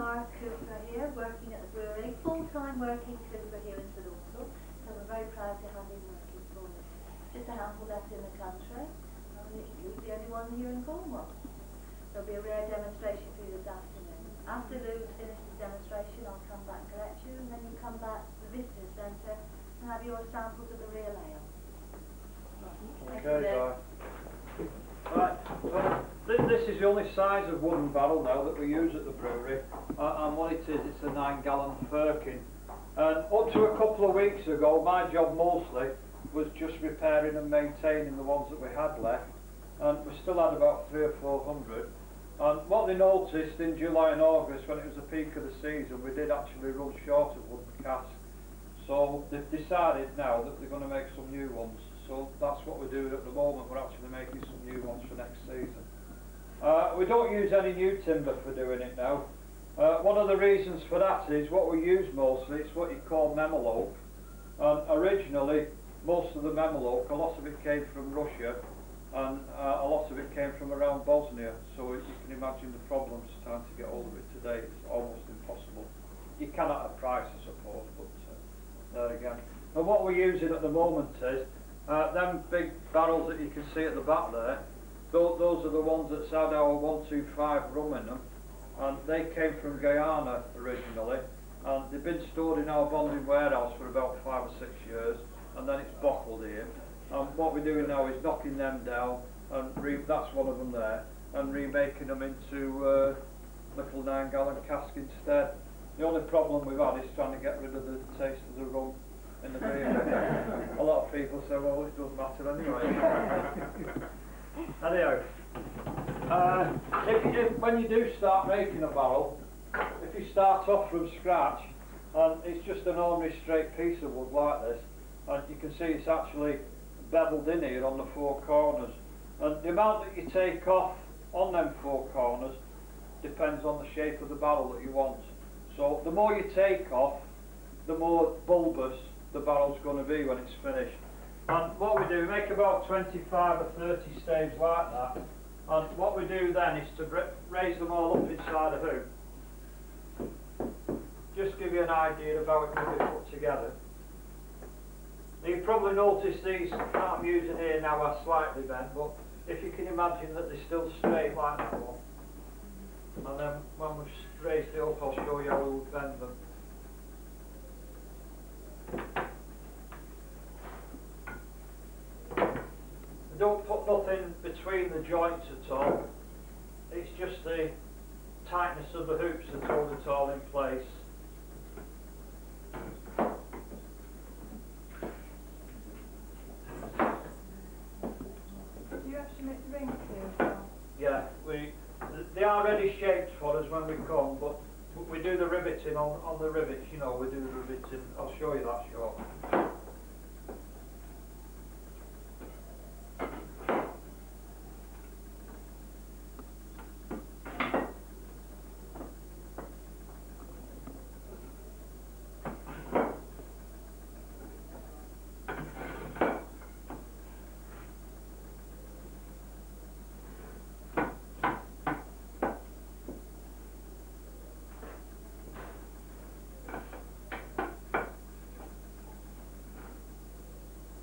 our cooper here, working at the brewery, full-time working cooper here in St Austell, so we're very proud to have him working for us. Just a handful left in the country, and he's the only one here in Cornwall. There'll be a rare demonstration for you this afternoon. After Lou's finished his demonstration, I'll come back and collect you, and then you come back to the visitor centre and have your samples of the real ale. Okay, bye. Right, well, this is the only size of wooden barrel now that we use at the brewery, and what it is, it's a 9-gallon firkin. And up to a couple of weeks ago, my job mostly was just repairing and maintaining the ones that we had left, and we still had about 300 or 400. And what they noticed in July and August, when it was the peak of the season, we did actually run short of wooden casks. So they've decided now that they're going to make some new ones. So that's what we're doing at the moment. We're actually making some new ones for next season. We don't use any new timber for doing it now. One of the reasons for that is what we use mostly, it's what you call memel oak. Originally, most of the memel oak, a lot of it came from Russia, and a lot of it came from around Bosnia. So you can imagine the problems trying to get hold of it today. It's almost impossible. You cannot have price, I suppose, but there again. And what we're using at the moment is them big barrels that you can see at the back there, those are the ones that had our 125 rum in them, and they came from Guyana originally, and they've been stored in our bonding warehouse for about 5 or 6 years, and then it's bottled here. And what we're doing now is knocking them down, and that's one of them there, and remaking them into little 9-gallon cask instead. The only problem we've had is trying to get rid of the taste of the rum in the beer. A lot of people say, well, it doesn't matter anyway. Anyhow, when you do start making a barrel, if you start off from scratch, and it's just an ordinary straight piece of wood like this, and you can see it's actually beveled in here on the 4 corners. And the amount that you take off on them 4 corners depends on the shape of the barrel that you want. So the more you take off, the more bulbous the barrel's going to be when it's finished. And what we do, we make about 25 or 30 staves like that, and what we do then is to raise them all up inside a hoop. Just give you an idea of how it can be put together. You probably notice these that I'm using here now are slightly bent, but if you can imagine that they're still straight like that one, and then when we've raised it up, I'll show you how we'll bend them. Don't put nothing between the joints at all. It's just the tightness of the hoops that hold it all in place. Do you actually make the rings here as well? Yeah, they are ready shaped for us when we come, but we do the riveting on the rivets, you know, we do the riveting. I'll show you that shortly.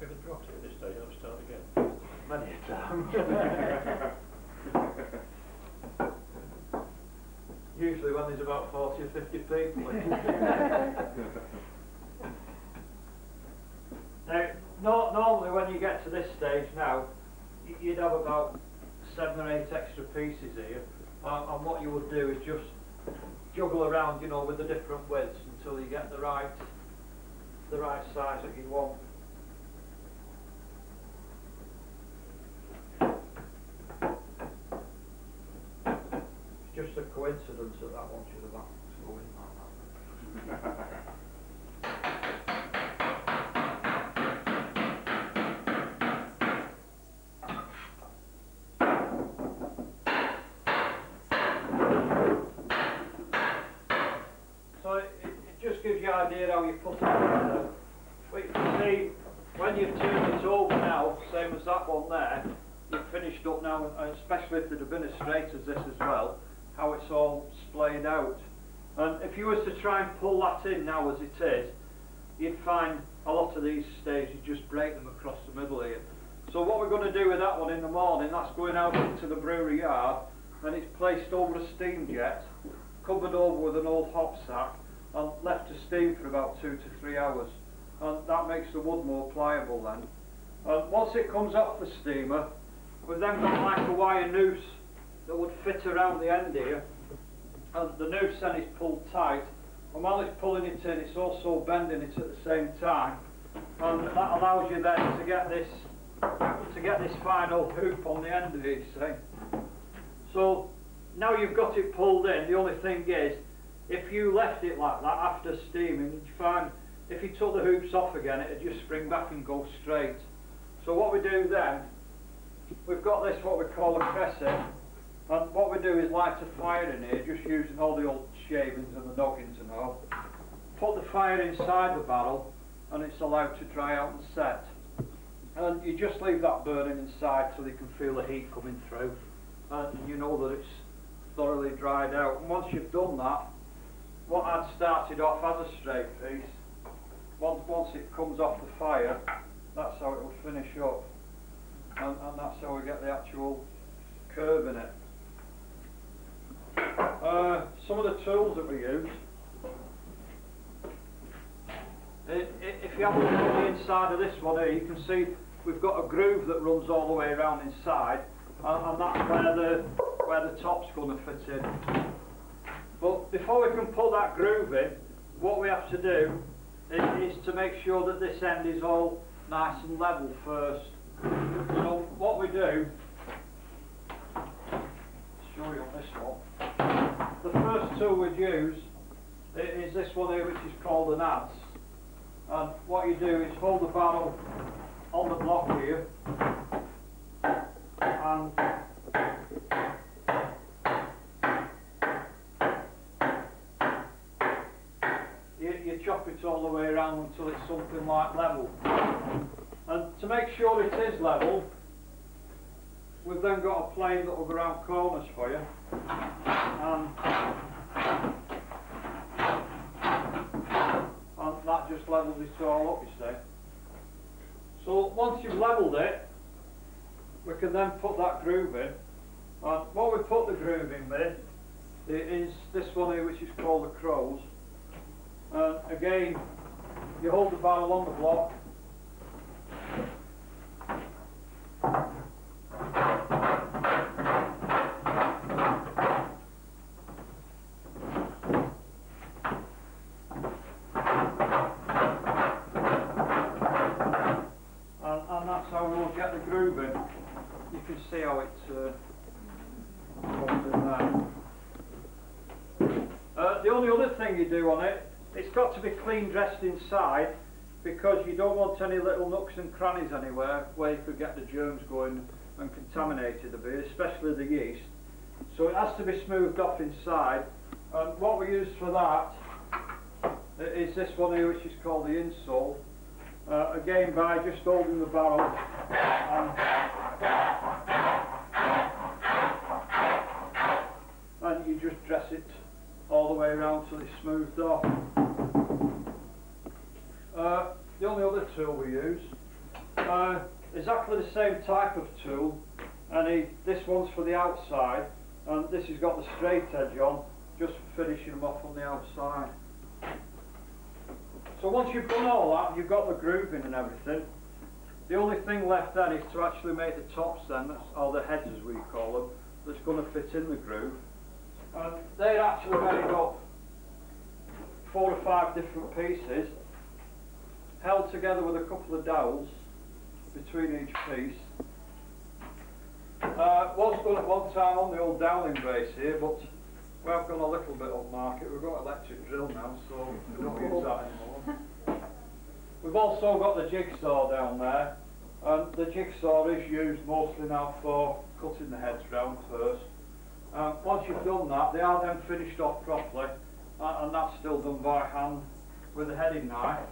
If it drops at this stage, I'll start again. Many a time. Usually when there's about 40 or 50 people. Now, normally when you get to this stage now, you'd have about 7 or 8 extra pieces here, and what you would do is just juggle around, you know, with the different widths until you get the right size that you want. Just a coincidence that that one should have happened to go in like that. So it just gives you an idea how you put it together. But you can see when you've turned it over now, same as that one there, you've finished up now, and especially if it had been as straight as this as well, how it's all splayed out. And if you was to try and pull that in now as it is, you'd find a lot of these staves, you just break them across the middle here. So what we're going to do with that one in the morning, that's going out into the brewery yard, and it's placed over a steam jet, covered over with an old hop sack, and left to steam for about 2 to 3 hours. And that makes the wood more pliable then. And once it comes off the steamer, we've then got like a wire noose that would fit around the end here, and the noose then is pulled tight, and while it's pulling it in, it's also bending it at the same time, and that allows you then to get this final hoop on the end of it, you see. So now you've got it pulled in, the only thing is, if you left it like that after steaming, you'd find if you took the hoops off again, it'd just spring back and go straight. So what we do then, we've got this what we call a cresset, and what we do is light a fire in here, just using all the old shavings and the noggins and all. Put the fire inside the barrel, and it's allowed to dry out and set. And you just leave that burning inside so you can feel the heat coming through, and you know that it's thoroughly dried out. And once you've done that, what I'd started off as a straight piece, once it comes off the fire, that's how it will finish up, and that's how we get the actual curve in it. Some of the tools that we use, if you have a look at the inside of this one here, you can see we've got a groove that runs all the way around inside, and that's where the top's going to fit in. But before we can put that groove in, what we have to do is to make sure that this end is all nice and level first. So what we do, show you on this one, the first tool we'd use is this one here, which is called an adze. And what you do is hold the barrel on the block here, and you chop it all the way around until it's something like level. And to make sure it is level, we've then got a plane that will go around corners for you, and that just levels it all up, you see. So once you've levelled it, we can then put that groove in. And what we put the groove in with is this one here, which is called the crows. And again, you hold the barrel on the block, and that's how we'll get the groove in. You can see how it comes in there. The only other thing you do on it, it's got to be clean dressed inside, because you don't want any little nooks and crannies anywhere where you could get the germs going and contaminated a bit, especially the yeast. So it has to be smoothed off inside, and what we use for that is this one here, which is called the insole. Again, by just holding the barrel and you just dress it all the way around till it's smoothed off. The only other tool we use, exactly the same type of tool, and this one's for the outside, and this has got the straight edge on, just for finishing them off on the outside. So once you've done all that, you've got the grooving and everything, the only thing left then is to actually make the tops then, or the heads as we call them, that's going to fit in the groove. And they're actually made up 4 or 5 different pieces, held together with a couple of dowels between each piece. Was done at one time on the old doweling base here, but we have gone a little bit upmarket. We've got an electric drill now, so we don't use that anymore. We've also got the jigsaw down there, and the jigsaw is used mostly now for cutting the heads round first. Once you've done that, they are then finished off properly, and that's still done by hand with a heading knife.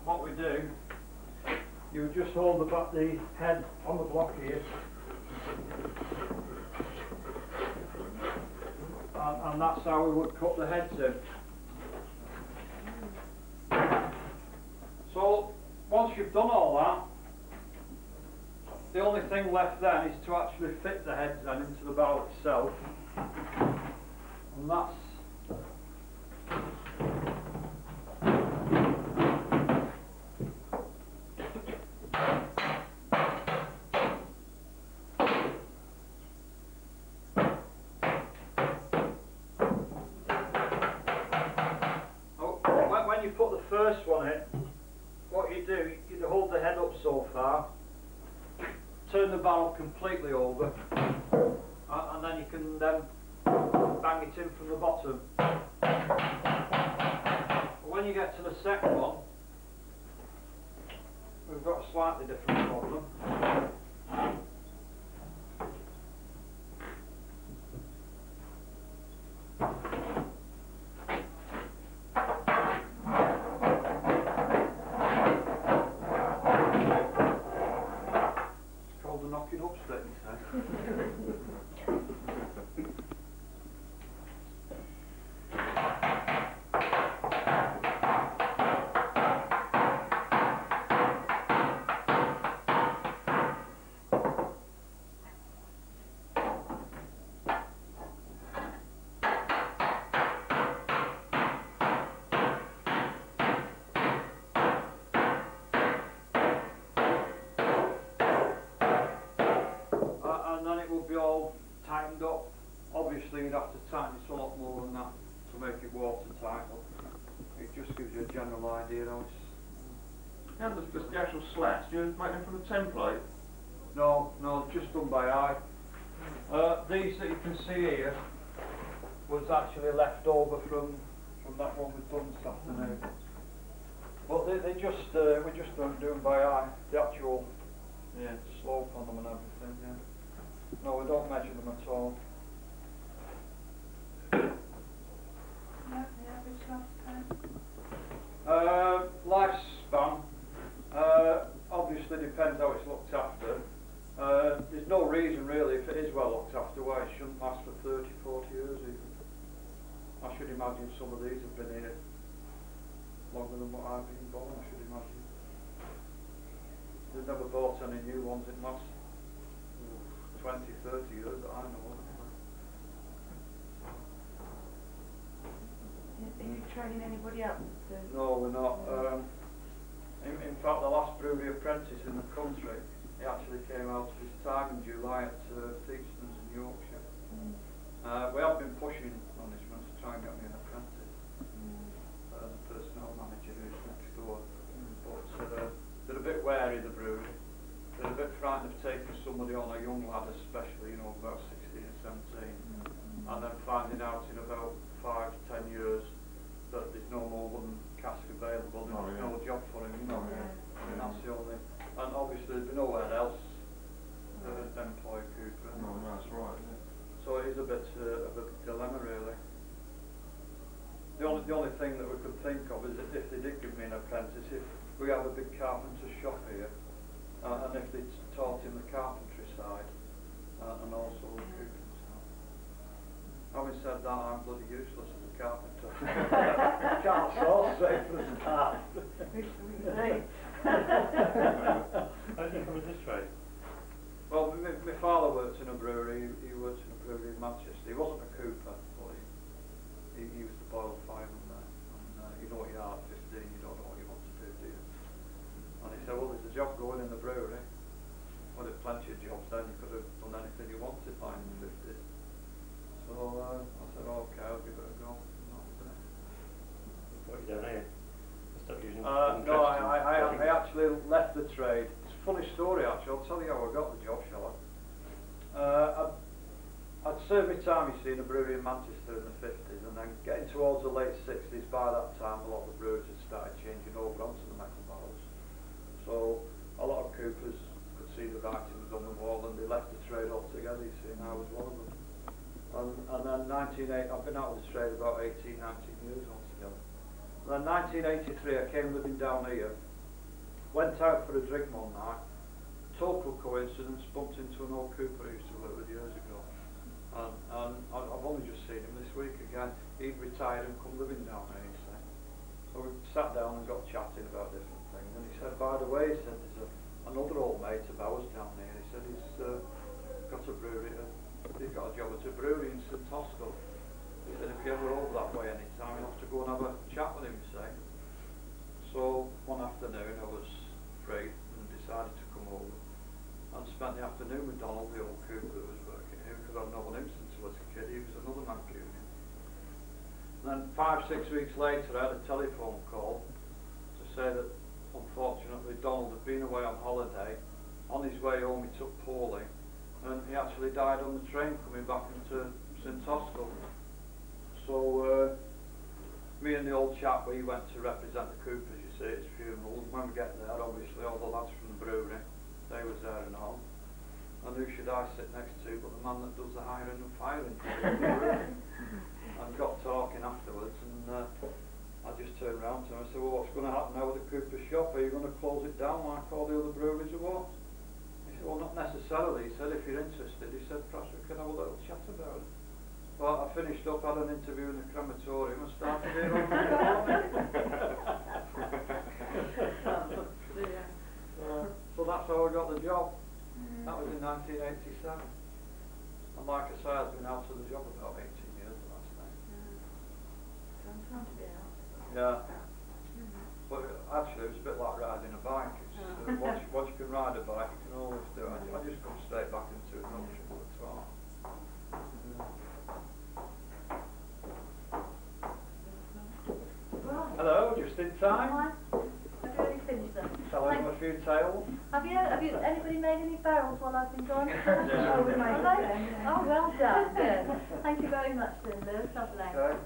What we do, you just hold the head on the block here, and that's how we would cut the heads in. So once you've done all that, the only thing left then is to actually fit the heads then into the barrel itself, and that's when you put the first one in, what you do, you hold the head up so far, turn the barrel completely over, and then you can then bang it in from the bottom. When you get to the second one, we've got a slightly different problem. Knocking up stick, you say. And then it will be all tightened up. Obviously you'd have to tighten it a lot more than that to make it watertight, but it just gives you a general idea how it's... And the actual slats, do you make them from the template? No, just done by eye. These that you can see here was actually left over from that one we've done this afternoon. But we just don't do them by eye. The actual slope on them and everything, yeah. No, we don't measure them at all. The average lifespan? Lifespan obviously depends how it's looked after. There's no reason really, if it is well looked after, why it shouldn't last for 30, 40 years even. I should imagine some of these have been here longer than what I've been born, I should imagine. They've never bought any new ones in the last 20, 30 years that I know of. Are you training anybody up? No, we're not. In fact, the last brewery apprentice in the country, he actually came out of his time in July at Theakston's in Yorkshire. We have been pushing management to try and get me an apprentice. The personnel manager who's next door. But they're a bit wary, the brewery. They're a bit frightened of taking somebody on, a young lad especially, you know, about 16 or 17, and then finding out in about 5 to 10 years that there's no more wooden cask available, there's no job for him, you know. And that's the only, and obviously there'd be nowhere else that would employ Cooper. No, that's right, isn't it? So it is a bit of a dilemma really. The only thing that we could think of is that if they did give me an apprentice, if we have a big carpenter's shop here, and if they taught him the carpentry side, and also the cooking side. Having said that, I'm bloody useless as a carpenter. Can't saw straight for a start. How did you come at this trade? Well, my father worked in a brewery, he worked in a brewery in Manchester. He wasn't a cooper, but he was the boil fireman there. And you know what you are at 15, you don't know what you want to do you? And he said, well, there's a job going in the brewery. Well, there's plenty of jobs then, you could have done anything you wanted by in the 50s. So I said, okay, I'll give it a go. What have you done here? Stop using no, I actually left the trade. It's a funny story actually, I'll tell you how I got the job, shall I? I'd served my time, you see, in a brewery in Manchester in the 50s, and then getting towards the late 60s, by that time a lot of the brewers had started changing over onto the metal barrels. So a lot of coopers could see the writings on the wall and they left the trade altogether, you see, and I was one of them. And then I've been out of the trade about 18, 19 years altogether. And then 1983 I came living down here, went out for a drink one night, total coincidence, bumped into an old cooper I used to work with years ago. And I've only just seen him this week and he'd retired and come living down there, he said. So we sat down and got chatting about different things, and he said, by the way, he said, there's another old mate of ours down here, he said he's got a brewery, he's got a job at a brewery in St Austell. He said, if you ever over that way any time, you'll have to go and have a chat with him, he said. So one afternoon I was free and decided to come over and spent the afternoon with Donald, the old cooper that was working here, because I'd known him since I was a kid. He was another Mancunian. And then 5-6 weeks later I had a telephone call to say that unfortunately Donald had been away on holiday. On his way home he took poorly and he actually died on the train coming back into St Austell. So me and the old chap, we went to represent the Coopers, you see, at his funeral. When we get there, obviously all the lads from the brewery, they was there and all. And who should I sit next to but the man that does the hiring and firing for the brewery. And got talking afterwards, and I just turned round to him and I said, well, what's going to happen now with the Cooper's shop? Are you going to close it down like all the other breweries or what? He said, well, not necessarily. He said, if you're interested, he said, perhaps we can have a little chat about it. Well, I finished up, had an interview in the crematorium and started here on Monday morning. So that's how I got the job. That was in 1987. And like I say, I've been out of the job about 18 years last night. Some time to be out. Yeah. But actually it was a bit like riding a bike. It's, once you can ride a bike, you can always do it. I just come straight back into it, no trouble at all. Right. Hello, just in time. Right. I've already finished them. Shall I have a few tales? Have you anybody made any barrels while I've been gone? Yeah. Oh, we made them. Oh, well done, good. Thank you very much, Linda. Lovely. Okay.